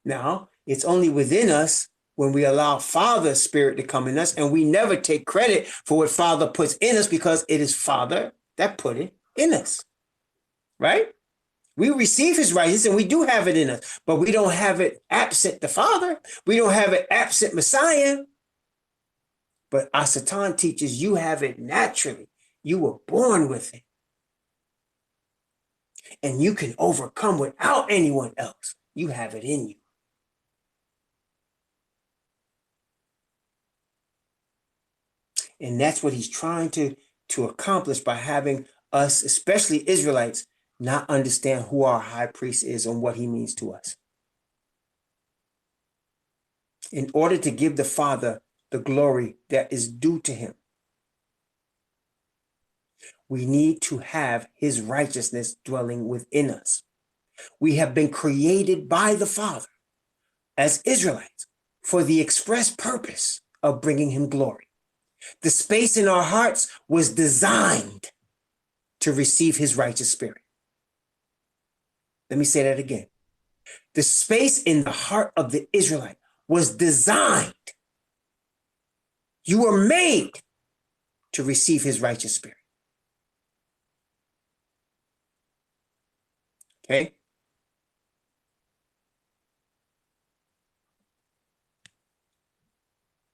Now, it's only within us when we allow Father's spirit to come in us, and we never take credit for what Father puts in us because it is Father that put it in us, right? We receive his righteousness and we do have it in us, but we don't have it absent the Father. We don't have it absent Messiah. But our Satan teaches you have it naturally. You were born with it. And you can overcome without anyone else. You have it in you. And that's what he's trying to accomplish by having us, especially Israelites, not understand who our high priest is and what he means to us. In order to give the Father the glory that is due to him, we need to have his righteousness dwelling within us. We have been created by the Father as Israelites for the express purpose of bringing him glory. The space in our hearts was designed to receive his righteous spirit. Let me say that again. The space in the heart of the Israelite was designed. You were made to receive his righteous spirit. Okay?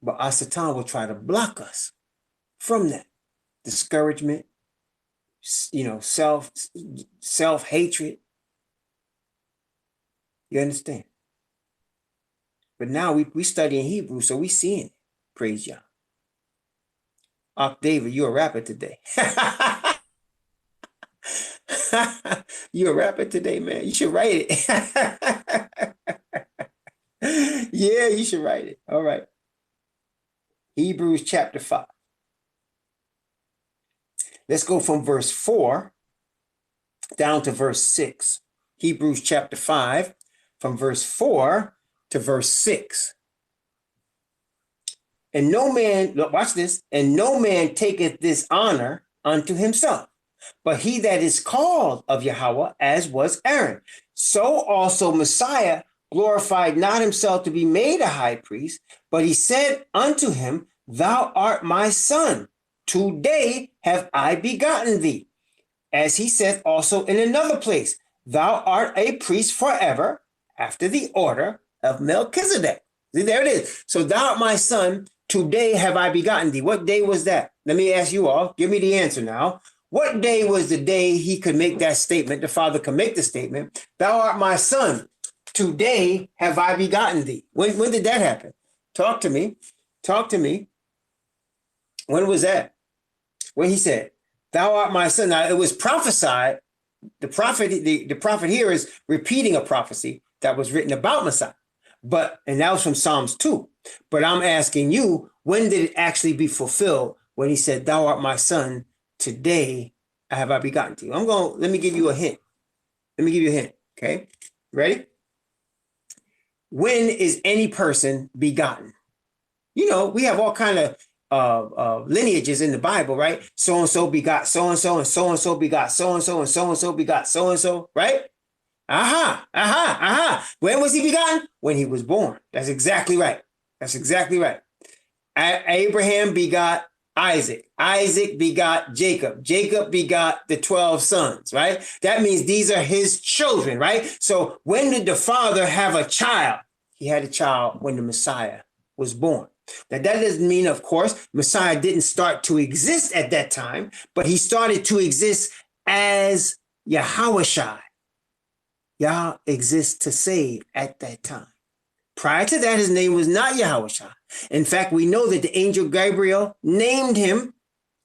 But our Satan will try to block us from that. Discouragement, self-hatred. You understand? But now we study in Hebrew, so we seeing it. Praise Yah. David, you're a rapper today. You're a rapper today, man. You should write it. Yeah, you should write it. All right. Hebrews chapter 5. Let's go from verse 4 down to verse 6. Hebrews chapter 5, from verse 4 to verse 6. And no man, look, watch this, and no man taketh this honor unto himself, but he that is called of Yahweh, as was Aaron. So also Messiah glorified not himself to be made a high priest, but he said unto him, Thou art my son. Today have I begotten thee. As he said also in another place, Thou art a priest forever, after the order of Melchizedek. See, there it is. So thou art my son. Today have I begotten thee. What day was that? Let me ask you all. Give me the answer now. What day was the day he could make that statement? The father could make the statement, Thou art my son. Today have I begotten thee. When did that happen? Talk to me. Talk to me. When was that? When he said, Thou art my son. Now, it was prophesied. The prophet here is repeating a prophecy that was written about Messiah. And that was from Psalms 2. But I'm asking you, when did it actually be fulfilled when he said, Thou art my son, today have I begotten to you? Let me give you a hint. Okay? Ready? When is any person begotten? You know, we have all kind of lineages in the Bible, right? So-and-so begot so-and-so, and so-and-so begot so-and-so, and so-and-so begot so-and-so, right? When was he begotten? When he was born. That's exactly right. Abraham begot Isaac. Isaac begot Jacob. Jacob begot the 12 sons, right? That means these are his children, right? So when did the father have a child? He had a child when the Messiah was born. Now, that doesn't mean, of course, Messiah didn't start to exist at that time, but he started to exist as Yahushua. Yah exists to save at that time. Prior to that, his name was not Yahushua. In fact, we know that the angel Gabriel named him,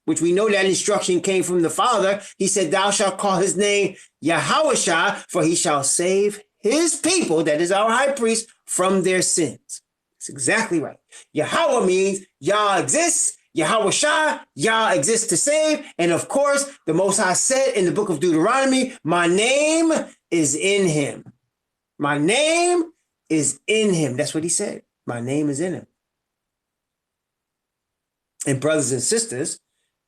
which we know that instruction came from the Father. He said, Thou shalt call his name Yahushua, for he shall save his people, that is our high priest, from their sins. That's exactly right. Yahweh means Yah exists. Yahushua, Yah exists to save. And of course, the Most High said in the book of Deuteronomy, my name is in him. My name is in him. That's what he said. My name is in him. And brothers and sisters,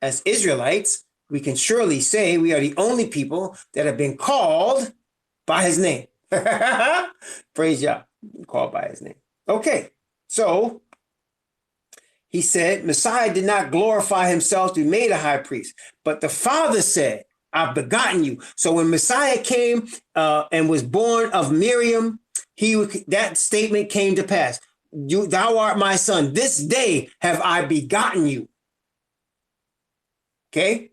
as Israelites, we can surely say we are the only people that have been called by his name. Praise Yah. Called by his name. Okay, so he said, Messiah did not glorify himself to be made a high priest, but the Father said, I've begotten you. So when Messiah came and was born of Miriam, that statement came to pass. Thou art my son. This day have I begotten you. Okay?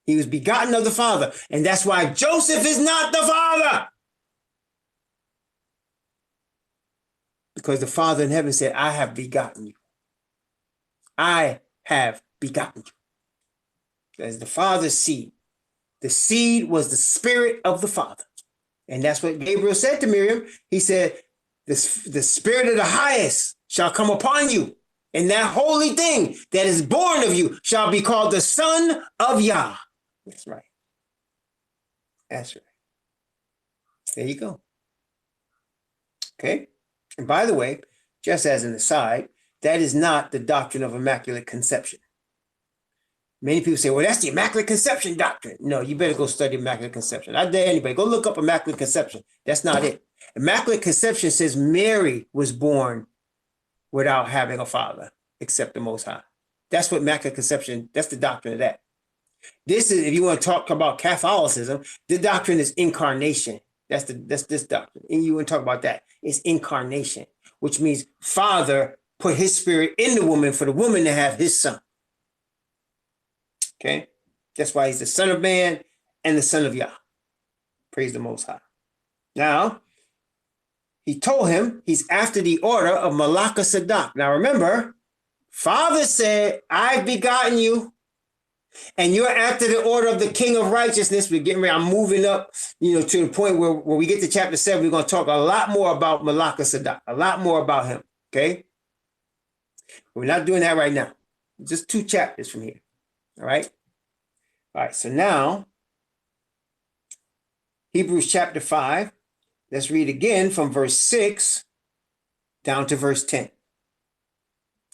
He was begotten of the Father. And that's why Joseph is not the father. Because the Father in heaven said, I have begotten you. I have begotten you. As the Father's seed. The seed was the spirit of the Father. And that's what Gabriel said to Miriam. He said, the spirit of the highest shall come upon you. And that holy thing that is born of you shall be called the Son of Yah. That's right. That's right. There you go. Okay. And by the way, just as an aside, that is not the doctrine of Immaculate Conception. Many people say, well, that's the Immaculate Conception doctrine. No, you better go study Immaculate Conception. I dare anybody, go look up Immaculate Conception. That's not it. Immaculate Conception says Mary was born without having a father, except the Most High. That's what Immaculate Conception, that's the doctrine of that. This is, if you want to talk about Catholicism, the doctrine is incarnation. That's this doctrine. And you want to talk about that. It's incarnation, which means Father put his spirit in the woman for the woman to have his son. Okay? That's why he's the Son of Man and the Son of Yah. Praise the Most High. Now, he told him he's after the order of Melchizedek. Now remember, Father said, I've begotten you, and you're after the order of the King of Righteousness. We're getting ready. I'm moving up, to the point where we get to chapter 7, we're going to talk a lot more about Melchizedek, a lot more about him. Okay? We're not doing that right now. Just 2 chapters from here. All right? All right, so now, Hebrews chapter 5. Let's read again from verse 6 down to verse 10.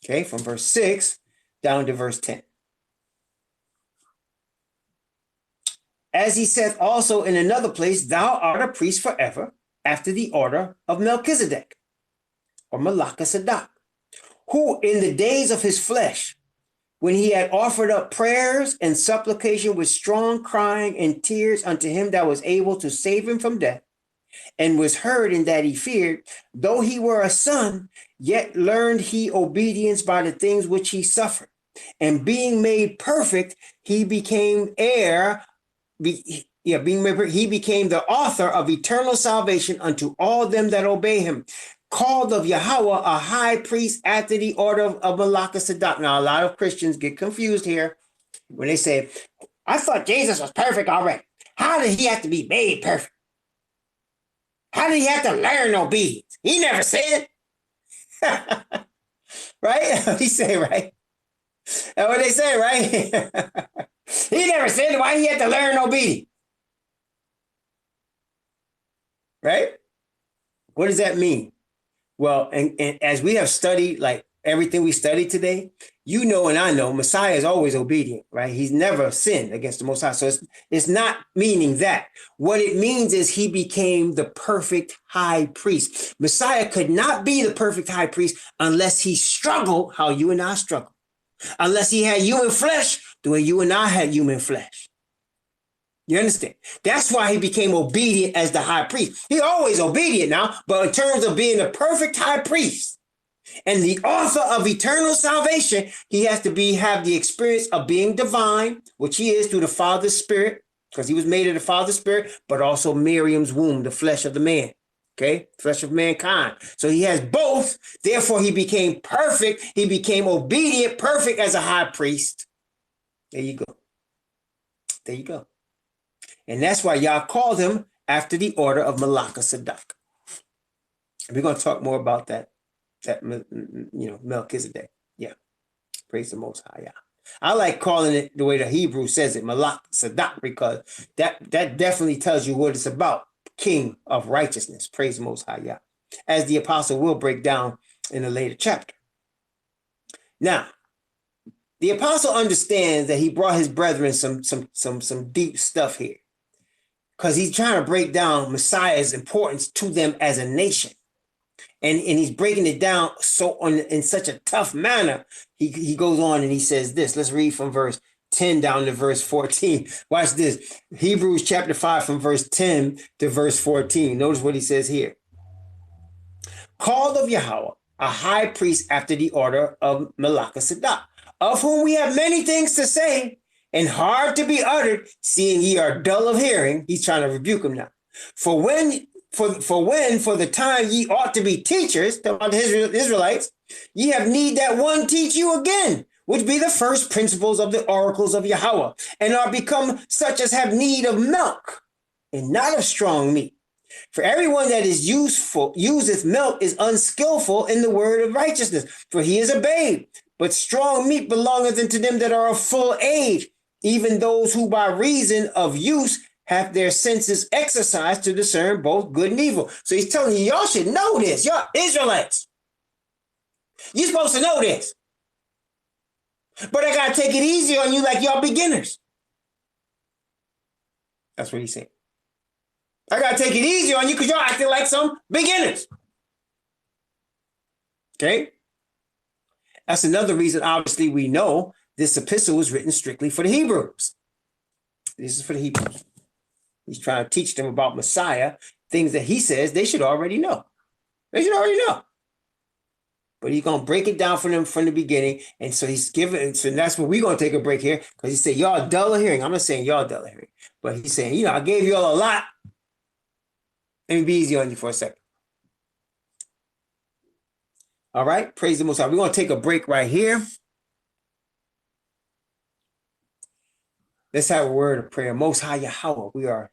Okay, from verse 6 down to verse 10. As he said also in another place, thou art a priest forever, after the order of Melchizedek, or Malachizedek, who in the days of his flesh, when he had offered up prayers and supplication with strong crying and tears unto him that was able to save him from death, and was heard in that he feared, though he were a son, yet learned he obedience by the things which he suffered. And being made perfect, he became heir, he became the author of eternal salvation unto all them that obey him, called of Yahweh a high priest after the order of Melchizedek. Now, a lot of Christians get confused here when they say, I thought Jesus was perfect already. How did he have to be made perfect? How did he have to learn obedience? He never said. Right? He say, right? That's what they say, right? He never said why he had to learn obedience. Right? What does that mean? Well, and as we have studied, like everything we studied today, you know, and I know Messiah is always obedient, right? He's never sinned against the Most High. So it's not meaning that. What it means is he became the perfect high priest. Messiah could not be the perfect high priest unless he struggled how you and I struggle, unless he had human flesh the way you and I had human flesh. You understand? That's why he became obedient as the high priest. He's always obedient now, but in terms of being the perfect high priest and the author of eternal salvation, he has to have the experience of being divine, which he is through the Father's Spirit, because he was made of the Father's Spirit, but also Miriam's womb, the flesh of the man. Okay, flesh of mankind. So he has both. Therefore, he became perfect. He became obedient, perfect as a high priest. There you go. There you go. And that's why Yah called him after the order of Melchizedek. We're going to talk more about that Melchizedek. Yeah. Praise the Most High. Yeah. I like calling it the way the Hebrew says it, Melchizedek, because that definitely tells you what it's about. King of righteousness. Praise the Most High. Yeah. As the apostle will break down in a later chapter. Now, the apostle understands that he brought his brethren some deep stuff here, because he's trying to break down Messiah's importance to them as a nation. And he's breaking it down in such a tough manner. He goes on and he says this. Let's read from verse 10 down to verse 14. Watch this. Hebrews chapter 5 from verse 10 to verse 14. Notice what he says here. Called of Yahweh, a high priest after the order of Melchizedek, of whom we have many things to say and hard to be uttered, seeing ye are dull of hearing. He's trying to rebuke him now. For the time ye ought to be teachers, about the Israelites, ye have need that one teach you again, which be the first principles of the oracles of Yahweh, and are become such as have need of milk, and not of strong meat. For everyone that is useth milk is unskillful in the word of righteousness, for he is a babe. But strong meat belongeth unto them that are of full age, even those who by reason of use have their senses exercised to discern both good and evil. So he's telling you, y'all should know this. Y'all Israelites. You're supposed to know this. But I got to take it easy on you like y'all beginners. That's what he's saying. I got to take it easy on you because y'all acting like some beginners. Okay? That's another reason, obviously, we know this epistle was written strictly for the Hebrews. This is for the Hebrews. He's trying to teach them about Messiah, things that he says they should already know. They should already know. But he's going to break it down for them from the beginning. And so he's giving, so that's where we're going to take a break here, because he said, y'all dull of hearing. I'm not saying y'all dull of hearing, but he's saying, I gave y'all a lot. Let me be easy on you for a second. All right. Praise the Most High. We're going to take a break right here. Let's have a word of prayer. Most High Yahweh, we are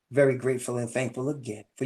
very grateful and thankful again for